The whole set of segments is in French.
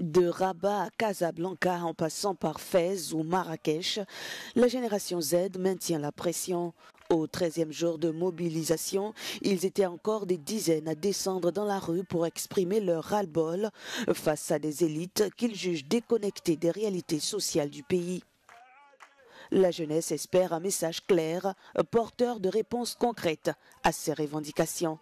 De Rabat à Casablanca en passant par Fès ou Marrakech, la génération Z maintient la pression. Au 13e jour de mobilisation, ils étaient encore des dizaines à descendre dans la rue pour exprimer leur ras-le-bol face à des élites qu'ils jugent déconnectées des réalités sociales du pays. La jeunesse espère un message clair, porteur de réponses concrètes à ces revendications.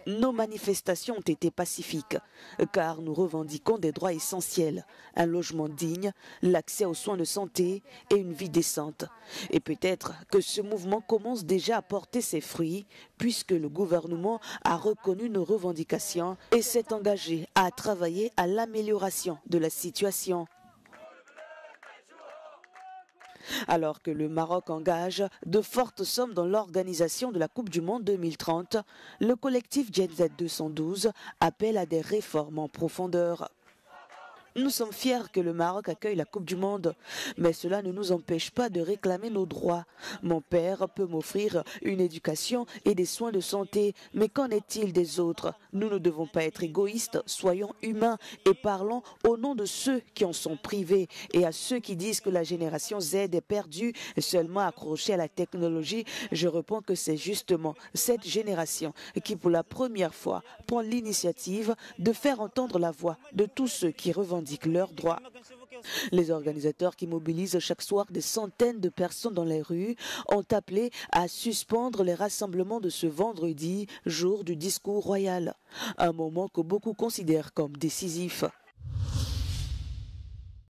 Nos manifestations ont été pacifiques, car nous revendiquons des droits essentiels, un logement digne, l'accès aux soins de santé et une vie décente. Et peut-être que ce mouvement commence déjà à porter ses fruits, puisque le gouvernement a reconnu nos revendications et s'est engagé à travailler à l'amélioration de la situation. Alors que le Maroc engage de fortes sommes dans l'organisation de la Coupe du Monde 2030, le collectif Gen Z 212 appelle à des réformes en profondeur. Nous sommes fiers que le Maroc accueille la Coupe du Monde, mais cela ne nous empêche pas de réclamer nos droits. Mon père peut m'offrir une éducation et des soins de santé, mais qu'en est-il des autres? Nous ne devons pas être égoïstes, soyons humains et parlons au nom de ceux qui en sont privés et à ceux qui disent que la génération Z est perdue, seulement accrochée à la technologie. Je réponds que c'est justement cette génération qui, pour la première fois, prend l'initiative de faire entendre la voix de tous ceux qui revendiquent leurs droits. Les organisateurs qui mobilisent chaque soir des centaines de personnes dans les rues ont appelé à suspendre les rassemblements de ce vendredi, jour du discours royal. Un moment que beaucoup considèrent comme décisif.